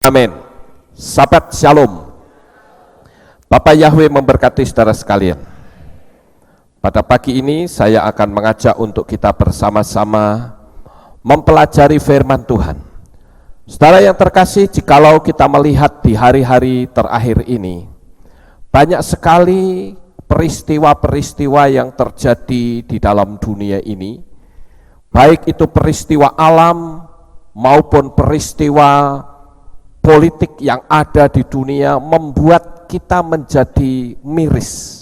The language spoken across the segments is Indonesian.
Amin. Sahabat Shalom. Bapak Yahweh memberkati saudara sekalian. Pada pagi ini saya akan mengajak untuk kita bersama-sama mempelajari firman Tuhan. Saudara yang terkasih, jikalau kita melihat di hari-hari terakhir ini, banyak sekali peristiwa-peristiwa yang terjadi di dalam dunia ini, baik itu peristiwa alam maupun peristiwa politik yang ada di dunia, membuat kita menjadi miris.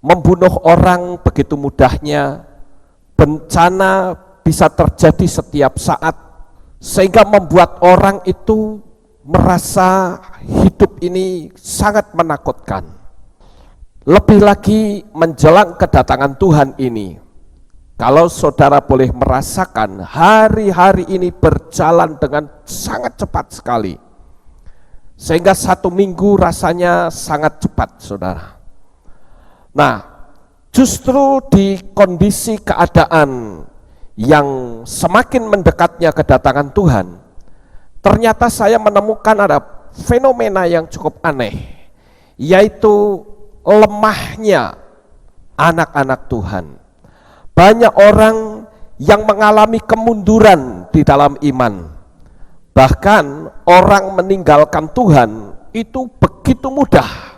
Membunuh orang begitu mudahnya, bencana bisa terjadi setiap saat, sehingga membuat orang itu merasa hidup ini sangat menakutkan. Lebih lagi menjelang kedatangan Tuhan ini, kalau saudara boleh merasakan hari-hari ini berjalan dengan sangat cepat sekali, sehingga satu minggu rasanya sangat cepat, saudara. Nah, justru di kondisi keadaan yang semakin mendekatnya kedatangan Tuhan, ternyata saya menemukan ada fenomena yang cukup aneh, yaitu lemahnya anak-anak Tuhan. Banyak orang yang mengalami kemunduran di dalam iman. Bahkan orang meninggalkan Tuhan itu begitu mudah,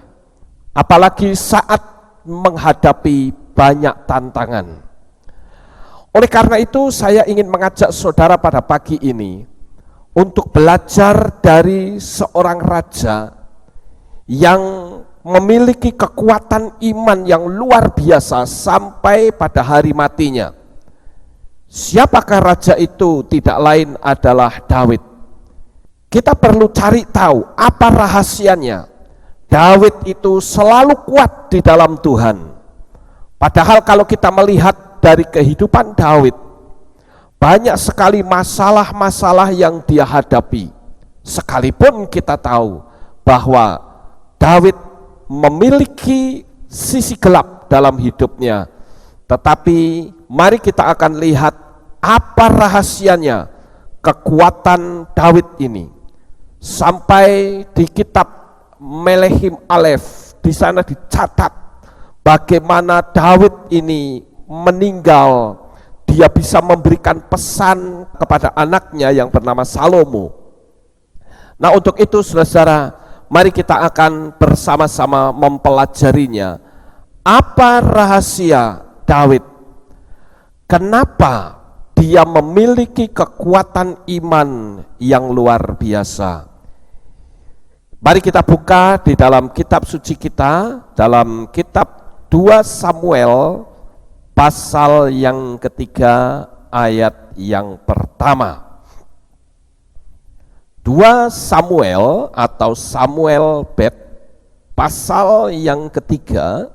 apalagi saat menghadapi banyak tantangan. Oleh karena itu saya ingin mengajak saudara pada pagi ini untuk belajar dari seorang raja yang memiliki kekuatan iman yang luar biasa sampai pada hari matinya. Siapakah raja itu? Tidak lain adalah Daud. Kita perlu cari tahu apa rahasianya. Daud itu selalu kuat di dalam Tuhan. Padahal kalau kita melihat dari kehidupan Daud, banyak sekali masalah-masalah yang dia hadapi. Sekalipun kita tahu bahwa Daud memiliki sisi gelap dalam hidupnya, tetapi mari kita akan lihat apa rahasianya kekuatan Daud ini. Sampai di kitab Melehim Alef, di sana dicatat bagaimana Daud ini meninggal. Dia bisa memberikan pesan kepada anaknya yang bernama Salomo. Nah, untuk itu saudara, mari kita akan bersama-sama mempelajarinya. Apa rahasia Daud? Kenapa dia memiliki kekuatan iman yang luar biasa? Mari kita buka di dalam kitab suci kita, dalam kitab 2 Samuel pasal yang ketiga ayat yang pertama. 2 Samuel atau Samuel Bet pasal yang ketiga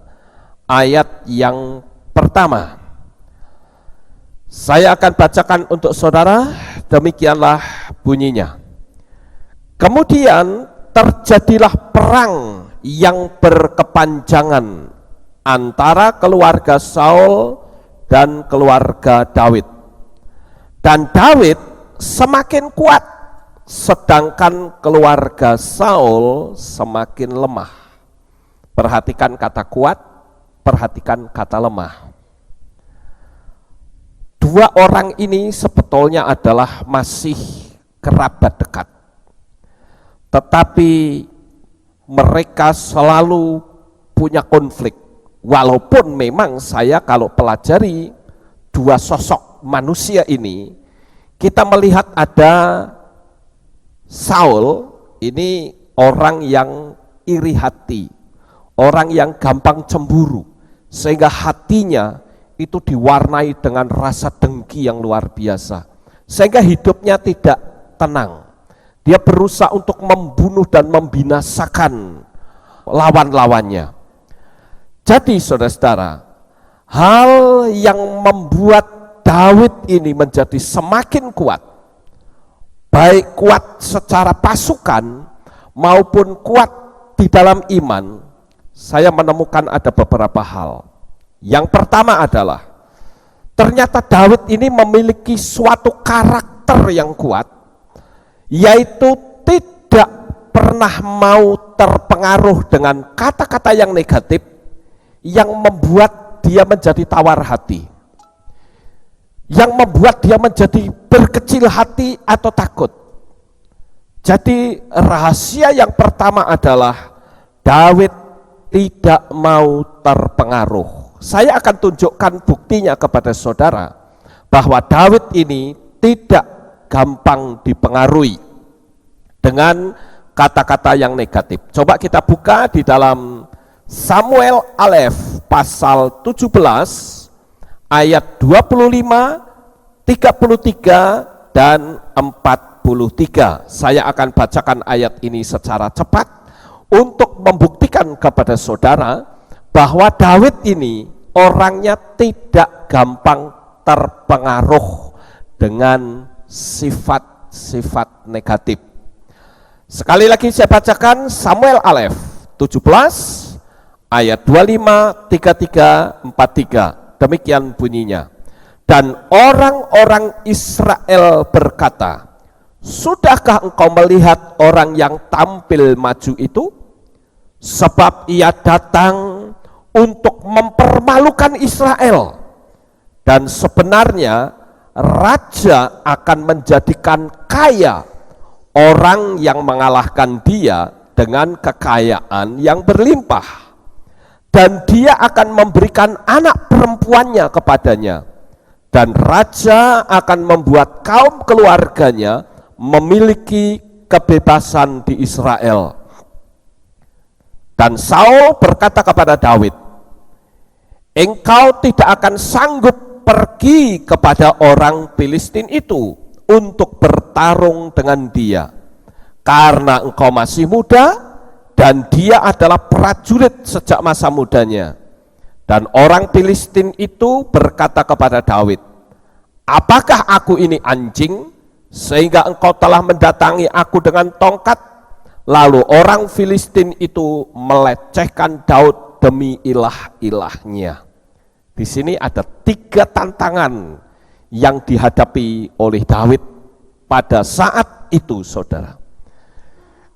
ayat yang pertama. Saya akan bacakan untuk saudara, demikianlah bunyinya. Kemudian terjadilah perang yang berkepanjangan antara keluarga Saul dan keluarga Daud. Dan Daud semakin kuat, sedangkan keluarga Saul semakin lemah. Perhatikan kata kuat, perhatikan kata lemah. Dua orang ini sebetulnya adalah masih kerabat dekat, tetapi mereka selalu punya konflik. Walaupun memang saya kalau pelajari dua sosok manusia ini, kita melihat ada Saul, ini orang yang iri hati, orang yang gampang cemburu, sehingga hatinya itu diwarnai dengan rasa dengki yang luar biasa, sehingga hidupnya tidak tenang. Dia berusaha untuk membunuh dan membinasakan lawan-lawannya. Jadi saudara-saudara, hal yang membuat Daud ini menjadi semakin kuat, baik kuat secara pasukan maupun kuat di dalam iman, saya menemukan ada beberapa hal. Yang pertama adalah ternyata Daud ini memiliki suatu karakter yang kuat, yaitu pernah mau terpengaruh dengan kata-kata yang negatif yang membuat dia menjadi tawar hati, yang membuat dia menjadi berkecil hati atau takut? Jadi rahasia yang pertama adalah Daud tidak mau terpengaruh. Saya akan tunjukkan buktinya kepada saudara bahwa Daud ini tidak gampang dipengaruhi dengan kata-kata yang negatif. Coba kita buka di dalam Samuel Alef pasal 17 ayat 25, 33 dan 43. Saya akan bacakan ayat ini secara cepat untuk membuktikan kepada saudara bahwa Daud ini orangnya tidak gampang terpengaruh dengan sifat-sifat negatif. Sekali lagi saya bacakan Samuel Alef 17 ayat 25, 33, 43. Demikian bunyinya. Dan orang-orang Israel berkata, sudahkah engkau melihat orang yang tampil maju itu? Sebab ia datang untuk mempermalukan Israel. Dan sebenarnya raja akan menjadikan kaya orang yang mengalahkan dia dengan kekayaan yang berlimpah. Dan dia akan memberikan anak perempuannya kepadanya. Dan raja akan membuat kaum keluarganya memiliki kebebasan di Israel. Dan Saul berkata kepada Daud, engkau tidak akan sanggup pergi kepada orang Filistin itu untuk bertarung dengan dia, karena engkau masih muda dan dia adalah prajurit sejak masa mudanya. Dan orang Filistin itu berkata kepada Daud, apakah aku ini anjing sehingga engkau telah mendatangi aku dengan tongkat? Lalu orang Filistin itu melecehkan Daud demi ilah-ilahnya. Di sini ada 3 tantangan yang dihadapi oleh Daud pada saat itu, saudara.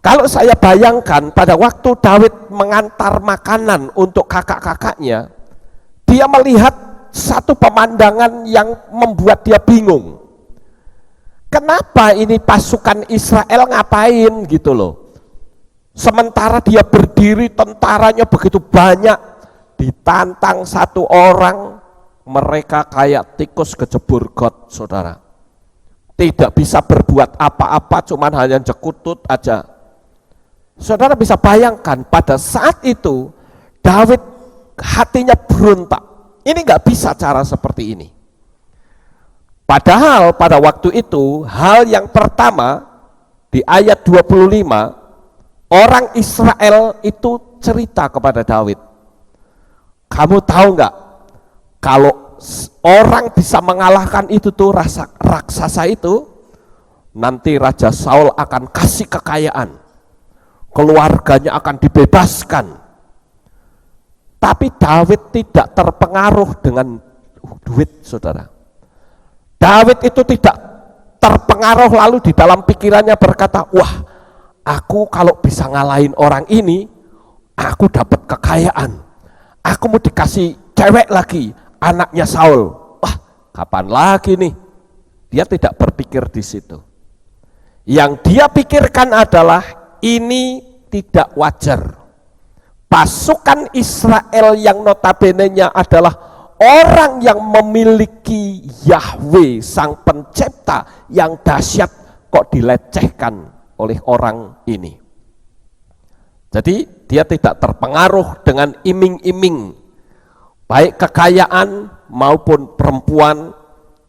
Kalau saya bayangkan pada waktu Daud mengantar makanan untuk kakak-kakaknya, dia melihat satu pemandangan yang membuat dia bingung. Kenapa ini pasukan Israel ngapain gitu loh? Sementara dia berdiri, tentaranya begitu banyak, ditantang satu orang, mereka kayak tikus kejebur got, saudara. Tidak bisa berbuat apa-apa, cuman hanya jekutut aja. Saudara bisa bayangkan pada saat itu Daud hatinya berontak. Ini nggak bisa cara seperti ini. Padahal pada waktu itu hal yang pertama di ayat 25, orang Israel itu cerita kepada Daud, kamu tahu nggak kalau orang bisa mengalahkan itu tuh raksasa itu, nanti Raja Saul akan kasih kekayaan, keluarganya akan dibebaskan. Tapi Daud tidak terpengaruh dengan duit, saudara. Daud itu tidak terpengaruh lalu di dalam pikirannya berkata, wah, aku kalau bisa ngalahin orang ini, aku dapat kekayaan. Aku mau dikasih cewek lagi, anaknya Saul. Wah, kapan lagi nih? Dia tidak berpikir di situ. Yang dia pikirkan adalah ini tidak wajar. Pasukan Israel yang notabene-nya adalah orang yang memiliki Yahweh sang pencipta yang dahsyat kok dilecehkan oleh orang ini. Jadi dia tidak terpengaruh dengan iming-iming baik kekayaan maupun perempuan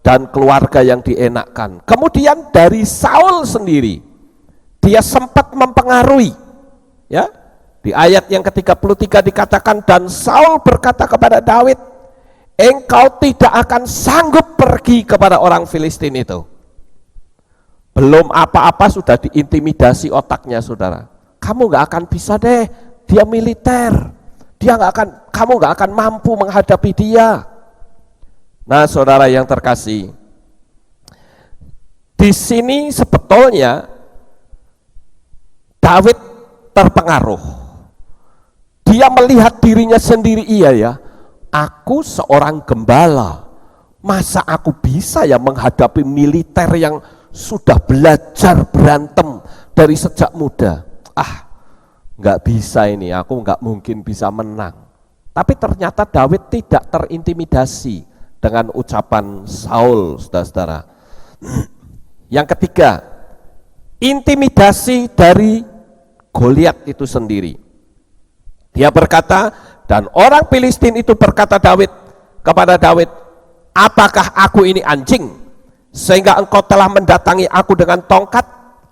dan keluarga yang dienakkan. Kemudian dari Saul sendiri dia sempat mempengaruhi, ya. Di ayat yang ke-33 dikatakan, dan Saul berkata kepada Daud, engkau tidak akan sanggup pergi kepada orang Filistin itu. Belum apa-apa sudah diintimidasi otaknya, saudara. Kamu gak akan bisa deh, dia militer, kamu gak akan mampu menghadapi dia. Nah, saudara yang terkasih, di sini sebetulnya Daud terpengaruh. Dia melihat dirinya sendiri, iya ya, aku seorang gembala, masa aku bisa ya menghadapi militer yang sudah belajar berantem dari sejak muda. Nggak bisa ini, aku nggak mungkin bisa menang. Tapi ternyata Daud tidak terintimidasi dengan ucapan Saul, saudara-saudara. Yang ketiga, intimidasi dari Goliat itu sendiri. Dia berkata, dan orang Filistin itu berkata kepada Daud, apakah aku ini anjing, sehingga engkau telah mendatangi aku dengan tongkat?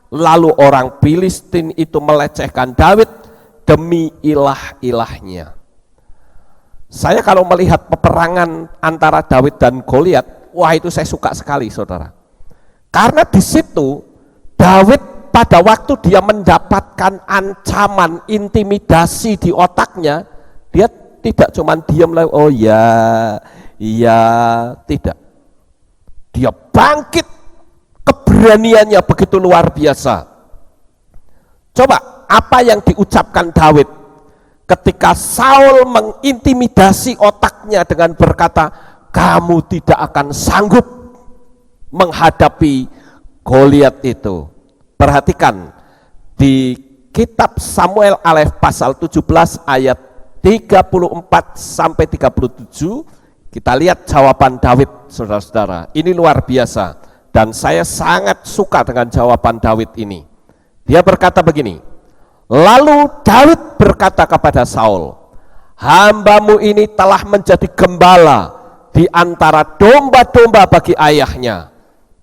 Lalu orang Filistin itu melecehkan Daud demi ilah-ilahnya. Saya kalau melihat peperangan antara Daud dan Goliat, wah itu saya suka sekali, saudara. Karena di situ Daud pada waktu dia mendapatkan ancaman, intimidasi di otaknya, dia tidak cuma diam lagi, oh ya, iya, tidak. Dia bangkit, keberaniannya begitu luar biasa. Coba apa yang diucapkan Daud ketika Saul mengintimidasi otaknya dengan berkata, kamu tidak akan sanggup menghadapi Goliat itu. Perhatikan di kitab Samuel Alef pasal 17 ayat 34 sampai 37, kita lihat jawaban Daud, saudara-saudara. Ini luar biasa dan saya sangat suka dengan jawaban Daud ini. Dia berkata begini, lalu Daud berkata kepada Saul, hambamu ini telah menjadi gembala di antara domba-domba bagi ayahnya.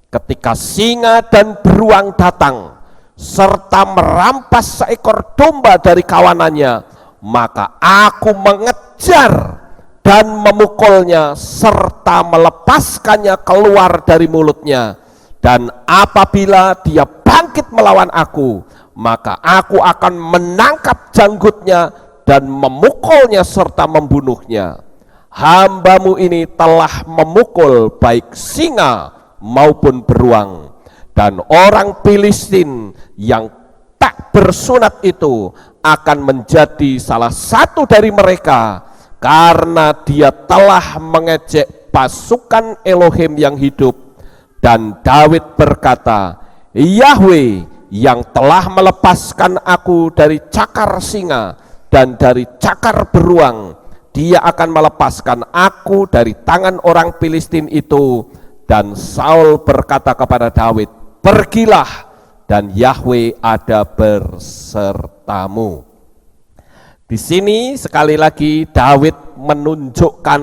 Ketika singa dan beruang datang serta merampas seekor domba dari kawanannya, maka aku mengejar dan memukulnya serta melepaskannya keluar dari mulutnya. Dan apabila dia bangkit melawan aku, maka aku akan menangkap janggutnya dan memukulnya serta membunuhnya. Hambamu ini telah memukul baik singa maupun beruang, dan orang Filistin yang tak bersunat itu akan menjadi salah satu dari mereka, karena dia telah mengejek pasukan Elohim yang hidup. Dan Daud berkata, Yahweh yang telah melepaskan aku dari cakar singa dan dari cakar beruang, dia akan melepaskan aku dari tangan orang Filistin itu. Dan Saul berkata kepada Daud, pergilah dan Yahweh ada bersertamu. Di sini sekali lagi Daud menunjukkan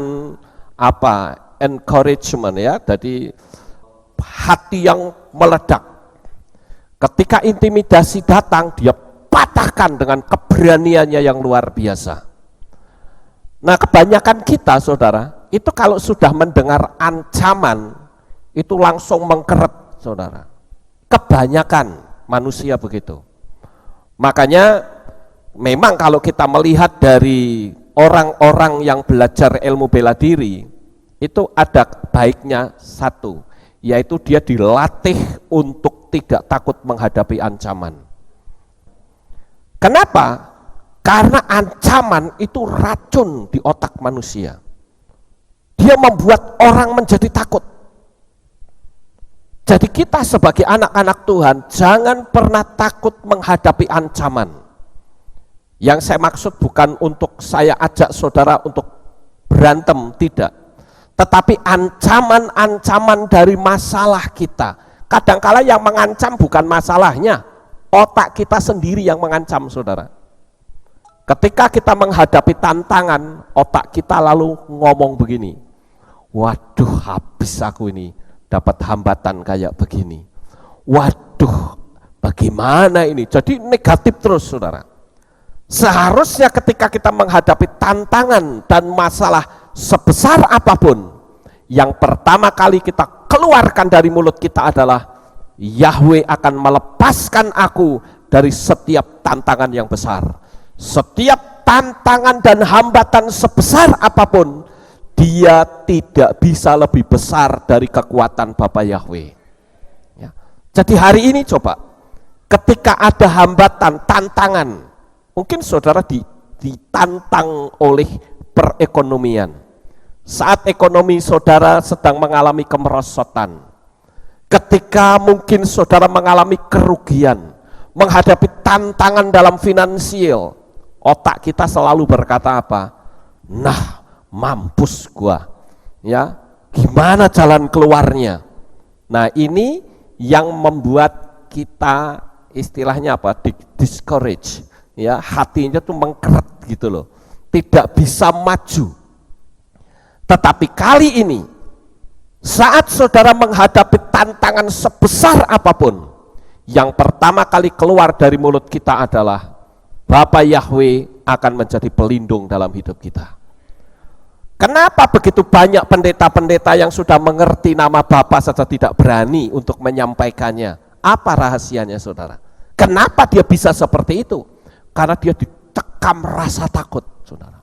apa? Encouragement ya, jadi hati yang meledak. Ketika intimidasi datang, dia patahkan dengan keberaniannya yang luar biasa. Nah, kebanyakan kita, saudara, itu kalau sudah mendengar ancaman, itu langsung mengkeret, saudara. Kebanyakan manusia begitu. Makanya memang kalau kita melihat dari orang-orang yang belajar ilmu bela diri, itu ada baiknya satu, yaitu dia dilatih untuk tidak takut menghadapi ancaman. Kenapa? Karena ancaman itu racun di otak manusia. Dia membuat orang menjadi takut. Jadi kita sebagai anak-anak Tuhan jangan pernah takut menghadapi ancaman. Yang saya maksud bukan untuk saya ajak saudara untuk berantem, tidak. Tetapi ancaman-ancaman dari masalah kita. Kadangkala yang mengancam bukan masalahnya, otak kita sendiri yang mengancam, saudara. Ketika kita menghadapi tantangan, otak kita lalu ngomong begini, waduh habis aku ini dapat hambatan kayak begini. Waduh, bagaimana ini? Jadi negatif terus, saudara. Seharusnya ketika kita menghadapi tantangan dan masalah sebesar apapun, yang pertama kali kita keluarkan dari mulut kita adalah, Yahweh akan melepaskan aku dari setiap tantangan yang besar. Setiap tantangan dan hambatan sebesar apapun, dia tidak bisa lebih besar dari kekuatan Bapa Yahweh. Ya. Jadi hari ini coba, ketika ada hambatan, tantangan, Mungkin saudara ditantang oleh perekonomian. Saat ekonomi saudara sedang mengalami kemerosotan, ketika mungkin saudara mengalami kerugian, menghadapi tantangan dalam finansial, otak kita selalu berkata apa? Nah, mampus gua. Ya, gimana jalan keluarnya? Nah, ini yang membuat kita istilahnya apa? Discourage. Ya, hatinya tuh mengkeret gitu loh. Tidak bisa maju. Tetapi kali ini saat saudara menghadapi tantangan sebesar apapun, yang pertama kali keluar dari mulut kita adalah Bapa Yahweh akan menjadi pelindung dalam hidup kita. Kenapa begitu banyak pendeta-pendeta yang sudah mengerti nama Bapa saja tidak berani untuk menyampaikannya? Apa rahasianya saudara? Kenapa dia bisa seperti itu? Karena dia dicekam rasa takut saudara.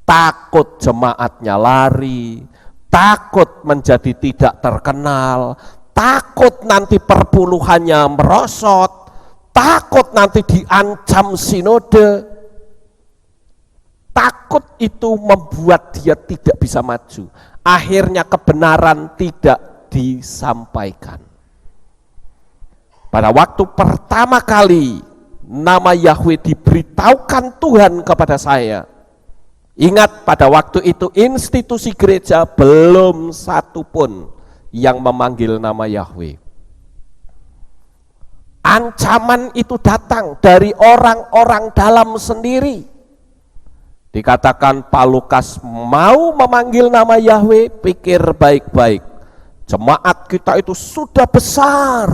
Takut jemaatnya lari, takut menjadi tidak terkenal, takut nanti perpuluhannya merosot, takut nanti diancam sinode. Takut itu membuat dia tidak bisa maju. Akhirnya kebenaran tidak disampaikan. Pada waktu pertama kali nama Yahweh diberitahukan Tuhan kepada saya, ingat pada waktu itu institusi gereja belum satu pun yang memanggil nama Yahweh. Ancaman itu datang dari orang-orang dalam sendiri. Dikatakan Pak Lukas mau memanggil nama Yahweh, pikir baik-baik. Jemaat kita itu sudah besar.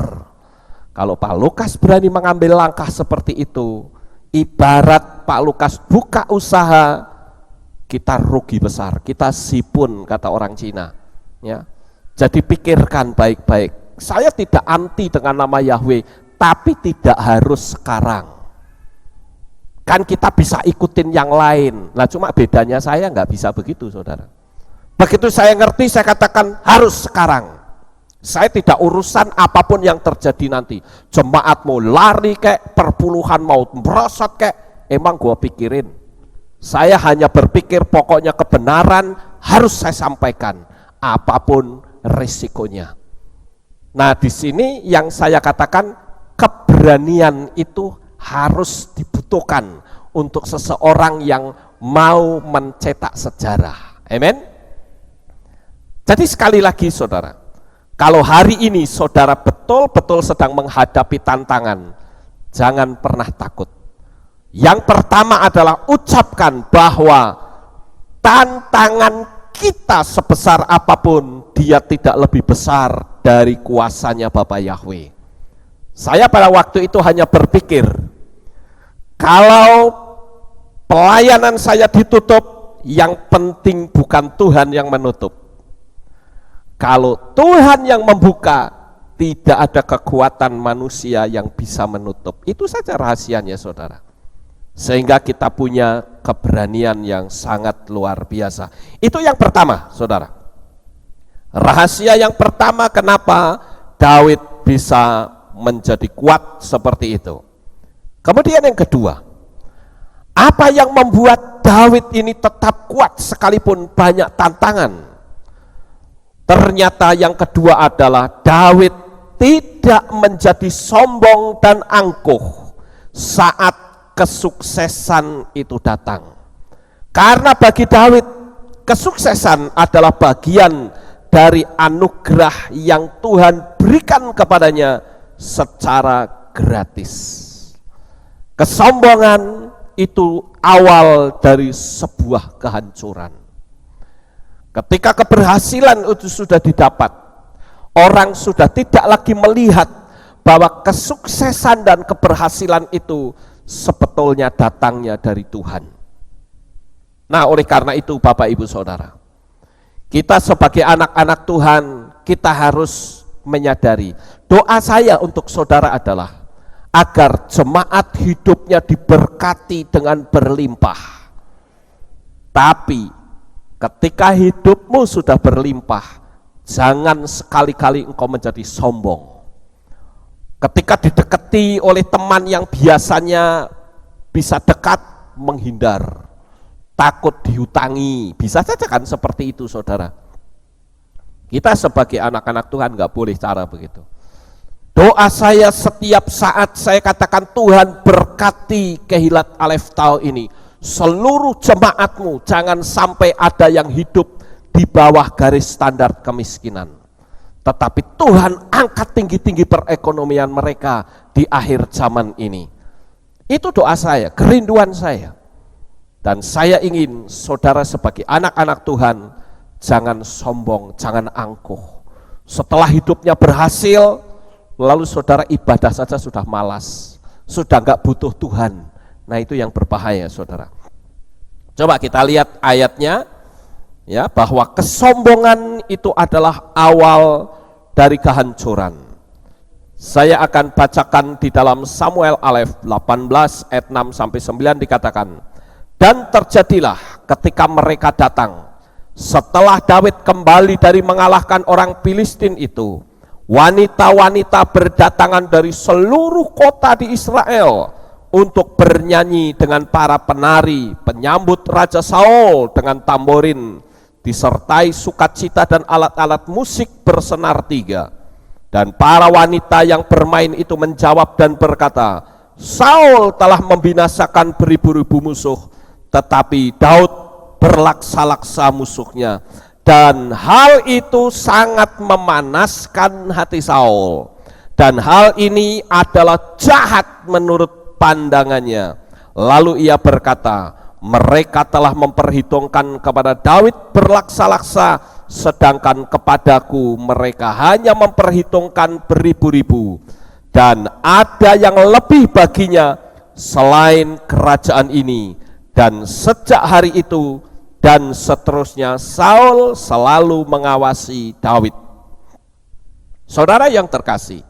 Kalau Pak Lukas berani mengambil langkah seperti itu, ibarat Pak Lukas buka usaha, kita rugi besar, kita sipun kata orang Cina. Ya. Jadi pikirkan baik-baik. Saya tidak anti dengan nama Yahweh, tapi tidak harus sekarang. Kan kita bisa ikutin yang lain. Nah cuma bedanya saya nggak bisa begitu saudara. Begitu saya ngerti saya katakan harus sekarang. Saya tidak urusan apapun yang terjadi nanti. Jemaat mau lari kek, perpuluhan mau merosot kek, emang gua pikirin. Saya hanya berpikir pokoknya kebenaran harus saya sampaikan. Apapun risikonya. Nah di sini yang saya katakan keberanian itu harus dibutuhkan untuk seseorang yang mau mencetak sejarah. Amin. Jadi sekali lagi saudara, kalau hari ini saudara betul-betul sedang menghadapi tantangan, jangan pernah takut. Yang pertama adalah ucapkan bahwa tantangan kita sebesar apapun, dia tidak lebih besar dari kuasanya Bapa Yahweh. Saya pada waktu itu hanya berpikir, kalau pelayanan saya ditutup, yang penting bukan Tuhan yang menutup. Kalau Tuhan yang membuka, tidak ada kekuatan manusia yang bisa menutup. Itu saja rahasianya saudara. Sehingga kita punya keberanian yang sangat luar biasa. Itu yang pertama saudara. Rahasia yang pertama kenapa Daud bisa menjadi kuat seperti itu. Kemudian yang kedua, apa yang membuat Daud ini tetap kuat sekalipun banyak tantangan? Ternyata yang kedua adalah Daud tidak menjadi sombong dan angkuh saat kesuksesan itu datang. Karena bagi Daud, kesuksesan adalah bagian dari anugerah yang Tuhan berikan kepadanya secara gratis. Kesombongan itu awal dari sebuah kehancuran. Ketika keberhasilan itu sudah didapat, orang sudah tidak lagi melihat bahwa kesuksesan dan keberhasilan itu sebetulnya datangnya dari Tuhan. Nah, oleh karena itu Bapak Ibu Saudara, kita sebagai anak-anak Tuhan, kita harus menyadari, doa saya untuk saudara adalah agar jemaat hidupnya diberkati dengan berlimpah. Tapi ketika hidupmu sudah berlimpah, jangan sekali-kali engkau menjadi sombong. Ketika didekati oleh teman yang biasanya bisa dekat menghindar, takut dihutangi, bisa saja kan seperti itu saudara. Kita sebagai anak-anak Tuhan nggak boleh cara begitu. Doa saya setiap saat saya katakan, Tuhan berkati Kehilat Aleph tahun ini, seluruh jemaatmu jangan sampai ada yang hidup di bawah garis standar kemiskinan. Tetapi Tuhan angkat tinggi-tinggi perekonomian mereka di akhir zaman ini. Itu doa saya, kerinduan saya. Dan saya ingin saudara sebagai anak-anak Tuhan, jangan sombong, jangan angkuh. Setelah hidupnya berhasil, lalu saudara ibadah saja sudah malas, sudah enggak butuh Tuhan. Nah itu yang berbahaya saudara. Coba kita lihat ayatnya, ya, bahwa kesombongan itu adalah awal dari kehancuran. Saya akan bacakan di dalam Samuel Aleph 18 ayat 6 sampai 9 dikatakan, dan terjadilah ketika mereka datang setelah David kembali dari mengalahkan orang Filistin itu, wanita-wanita berdatangan dari seluruh kota di Israel untuk bernyanyi dengan para penari penyambut Raja Saul dengan tamborin, disertai sukacita dan alat-alat musik bersenar tiga. Dan para wanita yang bermain itu menjawab dan berkata, Saul telah membinasakan beribu-ribu musuh, tetapi Daud berlaksa-laksa musuhnya. Dan hal itu sangat memanaskan hati Saul. Dan hal ini adalah jahat menurut pandangannya. Lalu ia berkata, mereka telah memperhitungkan kepada Daud berlaksa-laksa, sedangkan kepadaku mereka hanya memperhitungkan beribu-ribu. Dan ada yang lebih baginya selain kerajaan ini. Dan sejak hari itu dan seterusnya Saul selalu mengawasi Daud. Saudara yang terkasih,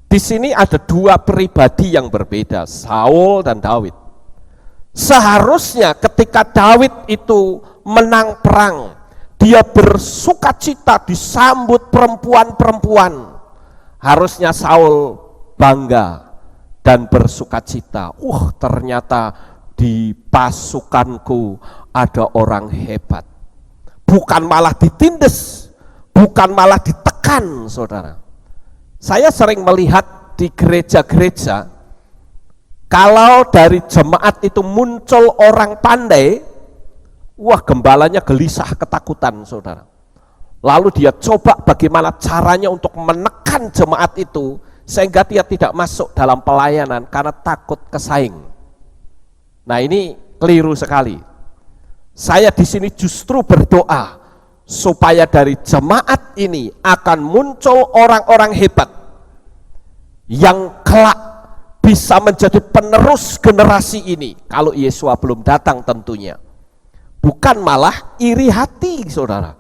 di sini ada dua pribadi yang berbeda, Saul dan Daud. Seharusnya ketika Daud itu menang perang, dia bersukacita disambut perempuan-perempuan. Harusnya Saul bangga dan bersukacita. Ternyata di pasukanku ada orang hebat. Bukan malah ditindas, bukan malah ditekan, saudara. Saya sering melihat di gereja-gereja, kalau dari jemaat itu muncul orang pandai, gembalanya gelisah ketakutan, saudara. Lalu dia coba bagaimana caranya untuk menekan jemaat itu, sehingga dia tidak masuk dalam pelayanan karena takut kesaing. Nah ini keliru sekali. Saya di sini justru berdoa supaya dari jemaat ini akan muncul orang-orang hebat yang kelak bisa menjadi penerus generasi ini. Kalau Yesua belum datang tentunya. Bukan malah iri hati, saudara.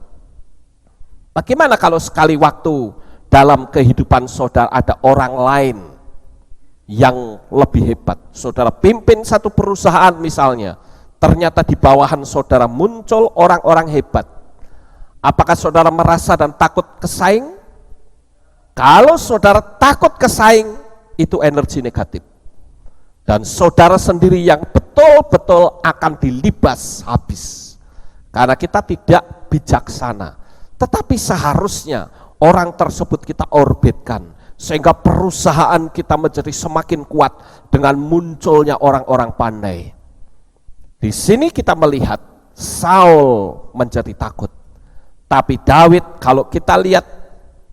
Bagaimana kalau sekali waktu dalam kehidupan saudara ada orang lain yang lebih hebat. Saudara pimpin satu perusahaan misalnya, ternyata di bawahan saudara muncul orang-orang hebat. Apakah saudara merasa dan takut kesaing? Kalau saudara takut kesaing, itu energi negatif. Dan saudara sendiri yang betul-betul akan dilibas habis. Karena kita tidak bijaksana. Tetapi seharusnya orang tersebut kita orbitkan, sehingga perusahaan kita menjadi semakin kuat dengan munculnya orang-orang pandai. Di sini kita melihat Saul menjadi takut. Tapi Daud, kalau kita lihat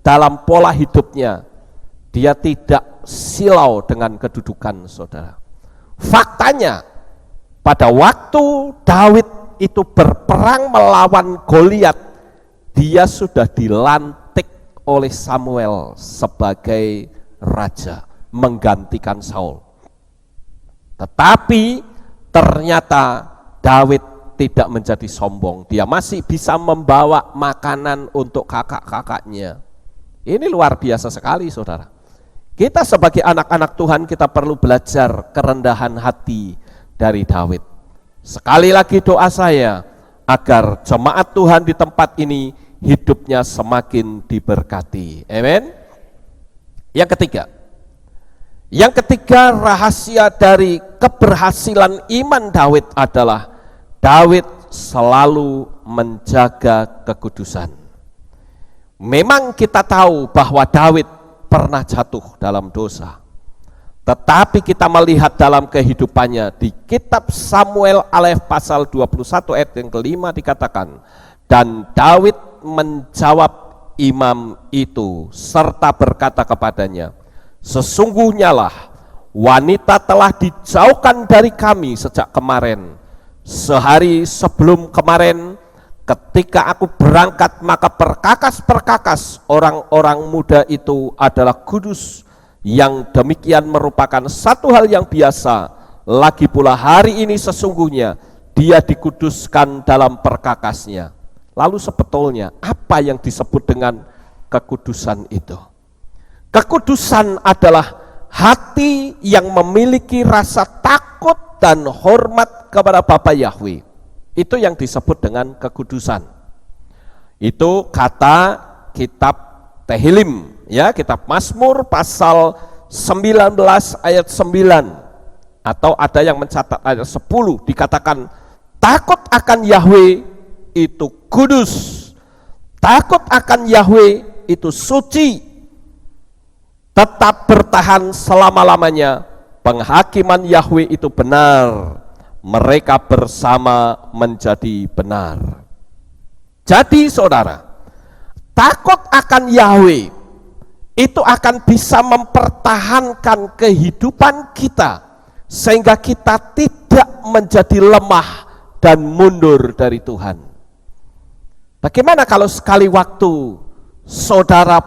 dalam pola hidupnya, dia tidak silau dengan kedudukan, saudara. Faktanya, pada waktu Daud itu berperang melawan Goliat, dia sudah dilantik oleh Samuel sebagai raja, menggantikan Saul. Tetapi ternyata Daud tidak menjadi sombong, dia masih bisa membawa makanan untuk kakak-kakaknya. Ini luar biasa sekali, saudara. Kita sebagai anak-anak Tuhan, kita perlu belajar kerendahan hati dari Daud. Sekali lagi doa saya, agar jemaat Tuhan di tempat ini hidupnya semakin diberkati. Amin. Yang ketiga, Yang ketiga, rahasia dari keberhasilan iman Daud adalah Daud selalu menjaga kekudusan. Memang kita tahu bahwa Daud pernah jatuh dalam dosa. Tetapi kita melihat dalam kehidupannya di kitab Samuel Alef pasal 21 ayat yang kelima dikatakan, dan Daud menjawab imam itu serta berkata kepadanya, sesungguhnya lah wanita telah dijauhkan dari kami sejak kemarin. Sehari sebelum kemarin ketika aku berangkat, maka perkakas-perkakas orang-orang muda itu adalah kudus, yang demikian merupakan satu hal yang biasa. Lagi pula hari ini sesungguhnya dia dikuduskan dalam perkakasnya. Lalu sebetulnya apa yang disebut dengan kekudusan itu? Kekudusan adalah hati yang memiliki rasa takut dan hormat kepada Bapa Yahweh. Itu yang disebut dengan kekudusan. Itu kata kitab Tehillim, ya, kitab Mazmur pasal 19 ayat 9, atau ada yang mencatat ayat 10, dikatakan takut akan Yahweh itu kudus, takut akan Yahweh itu suci, tetap bertahan selama-lamanya, penghakiman Yahweh itu benar, mereka bersama menjadi benar. Jadi saudara, takut akan Yahweh itu akan bisa mempertahankan kehidupan kita, sehingga kita tidak menjadi lemah dan mundur dari Tuhan. Bagaimana kalau sekali waktu saudara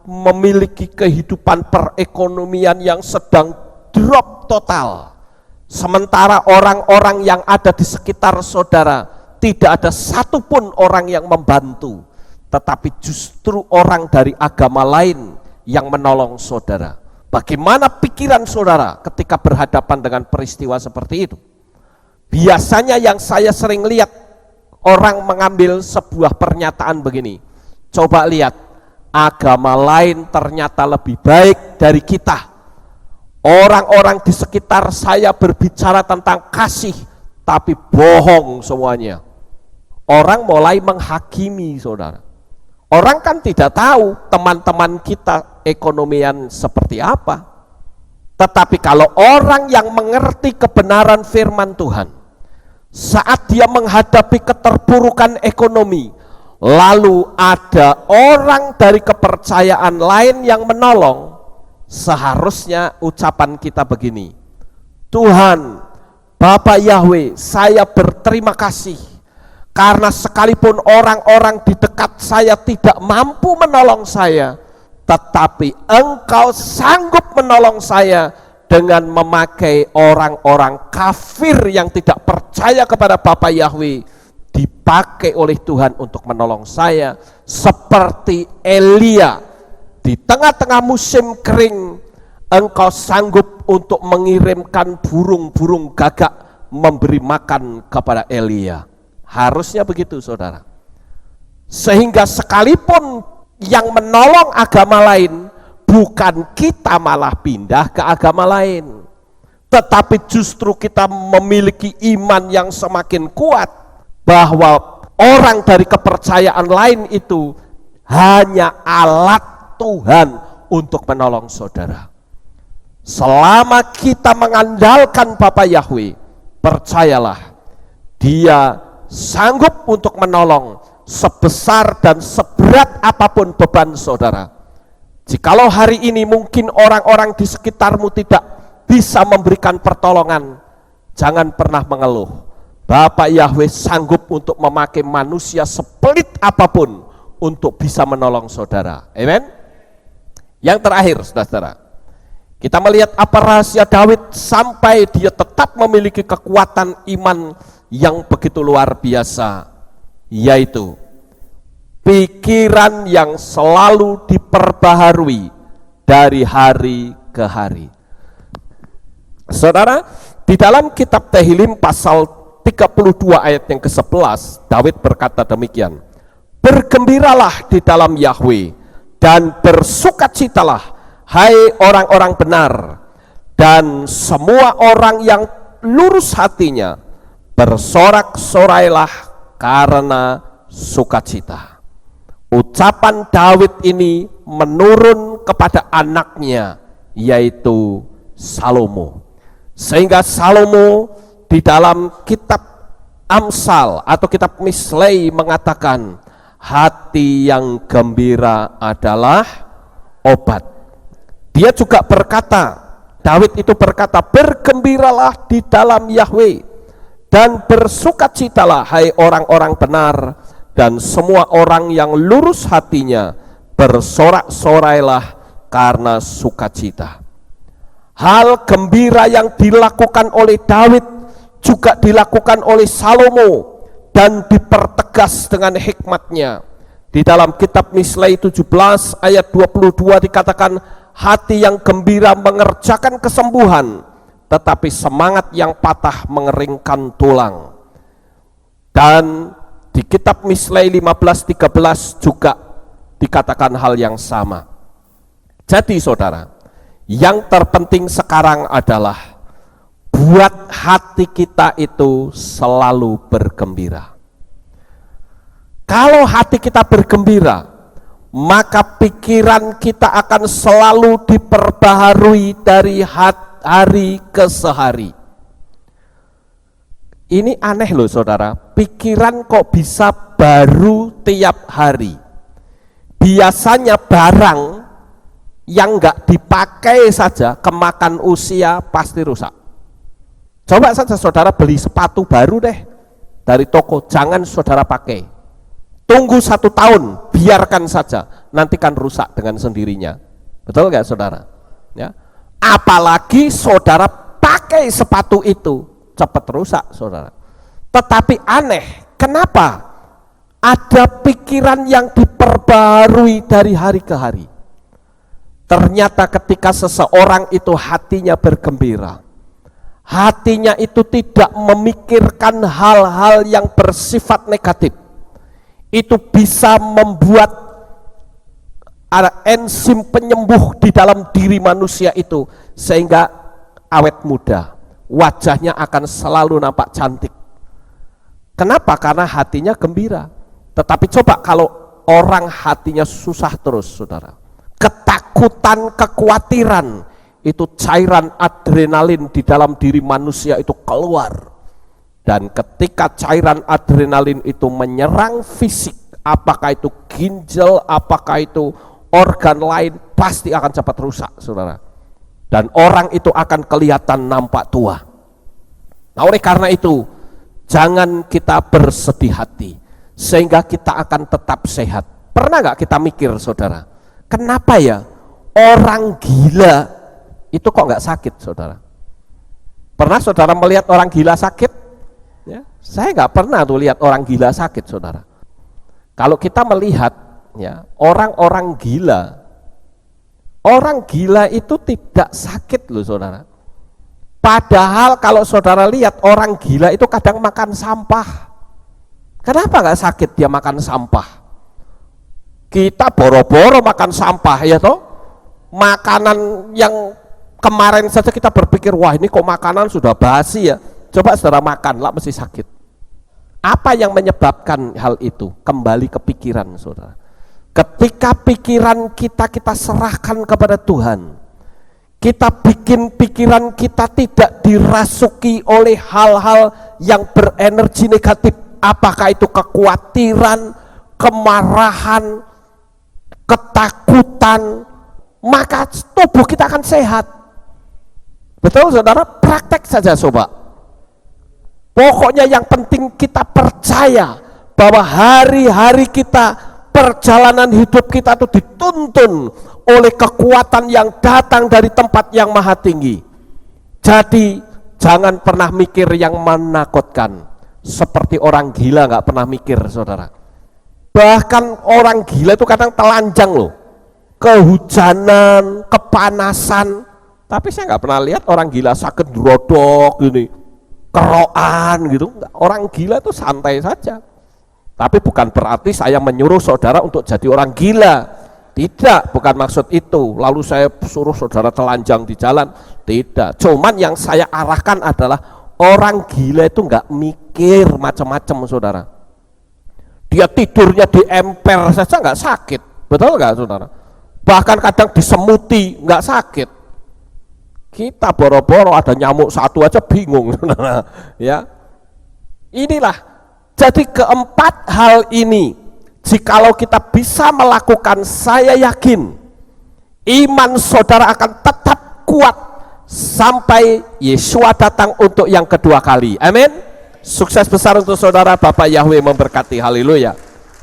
memiliki kehidupan perekonomian yang sedang drop total, sementara orang-orang yang ada di sekitar saudara tidak ada satupun orang yang membantu, tetapi justru orang dari agama lain yang menolong saudara. Bagaimana pikiran saudara ketika berhadapan dengan peristiwa seperti itu? Biasanya yang saya sering lihat, orang mengambil sebuah pernyataan begini, coba lihat, agama lain ternyata lebih baik dari kita. Orang-orang di sekitar saya berbicara tentang kasih, tapi bohong semuanya. Orang mulai menghakimi saudara. Orang kan tidak tahu teman-teman kita ekonomian seperti apa. Tetapi kalau orang yang mengerti kebenaran firman Tuhan, saat dia menghadapi keterpurukan ekonomi, lalu ada orang dari kepercayaan lain yang menolong, seharusnya ucapan kita begini, Tuhan, Bapa Yahweh, saya berterima kasih karena sekalipun orang-orang di dekat saya tidak mampu menolong saya, tetapi Engkau sanggup menolong saya dengan memakai orang-orang kafir yang tidak percaya kepada Bapa Yahweh, dipakai oleh Tuhan untuk menolong saya. Seperti Elia, di tengah-tengah musim kering, Engkau sanggup untuk mengirimkan burung-burung gagak memberi makan kepada Elia. Harusnya begitu saudara. Sehingga sekalipun yang menolong agama lain, bukan kita malah pindah ke agama lain, tetapi justru kita memiliki iman yang semakin kuat, bahwa orang dari kepercayaan lain itu hanya alat Tuhan untuk menolong saudara. Selama kita mengandalkan Bapa Yahweh, percayalah, Dia sanggup untuk menolong sebesar dan seberat apapun beban saudara. Jikalau hari ini mungkin orang-orang di sekitarmu tidak bisa memberikan pertolongan, jangan pernah mengeluh. Bapak Yahweh sanggup untuk memakai manusia sepelit apapun untuk bisa menolong saudara. Amen. Yang terakhir saudara, kita melihat apa rahasia Daud sampai dia tetap memiliki kekuatan iman yang begitu luar biasa, yaitu pikiran yang selalu diperbaharui dari hari ke hari. Saudara, di dalam kitab Tehillim pasal 32 ayat yang ke-11, Daud berkata demikian, bergembiralah di dalam Yahweh dan bersukacitalah, hai orang-orang benar, dan semua orang yang lurus hatinya bersorak-sorailah karena sukacita. Ucapan Daud ini menurun kepada anaknya, yaitu Salomo. Sehingga Salomo di dalam kitab Amsal atau kitab Mislei mengatakan, hati yang gembira adalah obat. Dia juga berkata, Daud itu berkata, bergembiralah di dalam Yahweh dan bersukacitalah hai orang-orang benar, dan semua orang yang lurus hatinya bersorak-sorailah karena sukacita. Hal gembira yang dilakukan oleh Daud juga dilakukan oleh Salomo dan dipertegas dengan hikmatnya. Di dalam kitab Mislei 17 ayat 22 dikatakan, hati yang gembira mengerjakan kesembuhan, tetapi semangat yang patah mengeringkan tulang. Dan di kitab Mislei 15:13 juga dikatakan hal yang sama. Jadi saudara, yang terpenting sekarang adalah buat hati kita itu selalu bergembira. Kalau hati kita bergembira, maka pikiran kita akan selalu diperbaharui dari hari ke hari. Ini aneh loh saudara, pikiran kok bisa baru tiap hari. Biasanya barang yang nggak dipakai saja kemakan usia pasti rusak. Coba saja saudara beli sepatu baru deh dari toko, jangan saudara pakai. Tunggu 1 tahun, biarkan saja, nanti kan rusak dengan sendirinya. Betul nggak saudara? Ya. Apalagi saudara pakai sepatu itu, cepat rusak saudara. Tetapi aneh, kenapa ada pikiran yang diperbarui dari hari ke hari? Ternyata ketika seseorang itu hatinya bergembira, hatinya itu tidak memikirkan hal-hal yang bersifat negatif, itu bisa membuat ada enzim penyembuh di dalam diri manusia itu, sehingga awet muda, wajahnya akan selalu nampak cantik. Kenapa? Karena hatinya gembira. Tetapi coba kalau orang hatinya susah terus saudara, ketakutan, kekhawatiran, itu cairan adrenalin di dalam diri manusia itu keluar. Dan ketika cairan adrenalin itu menyerang fisik, apakah itu ginjal, apakah itu organ lain, pasti akan cepat rusak saudara. Dan orang itu akan kelihatan nampak tua. Nah oleh karena itu, jangan kita bersedih hati, sehingga kita akan tetap sehat. Pernah nggak kita mikir saudara, kenapa ya orang gila itu kok nggak sakit saudara? Pernah saudara melihat orang gila sakit? Ya, saya nggak pernah tuh lihat orang gila sakit saudara. Kalau kita melihat ya orang-orang gila, orang gila itu tidak sakit loh saudara. Padahal kalau saudara lihat orang gila itu kadang makan sampah. Kenapa nggak sakit dia makan sampah? Kita boro-boro makan sampah ya toh. Makanan yang kemarin saja kita berpikir, wah ini kok makanan sudah basi ya. Coba saudara makan lah mesti sakit. Apa yang menyebabkan hal itu? Kembali ke pikiran saudara. Ketika pikiran kita serahkan kepada Tuhan, kita bikin pikiran kita tidak dirasuki oleh hal-hal yang berenergi negatif. Apakah itu kekhawatiran, kemarahan, ketakutan, maka tubuh kita akan sehat. Betul saudara? Praktek saja coba. Pokoknya yang penting kita percaya bahwa hari-hari kita, perjalanan hidup kita itu dituntun oleh kekuatan yang datang dari tempat yang maha tinggi. Jadi jangan pernah mikir yang menakutkan. Seperti orang gila nggak pernah mikir saudara. Bahkan orang gila itu kadang telanjang loh, kehujanan, kepanasan. Tapi saya nggak pernah lihat orang gila sakit rodok gini, keroan gitu. Orang gila itu santai saja. Tapi bukan berarti saya menyuruh saudara untuk jadi orang gila. Tidak, bukan maksud itu. Lalu saya suruh saudara telanjang di jalan. Tidak. Cuman yang saya arahkan adalah orang gila itu nggak mikir macam-macam, saudara. Dia tidurnya di emper saja nggak sakit, betul nggak, saudara? Bahkan kadang disemuti nggak sakit. Kita boro-boro ada nyamuk satu aja bingung, saudara. Ya, inilah. Jadi keempat hal ini, jikalau kita bisa melakukan, saya yakin iman saudara akan tetap kuat sampai Yesua datang untuk yang kedua kali. Amin. Sukses besar untuk saudara. Bapak Yahweh memberkati. Haleluya.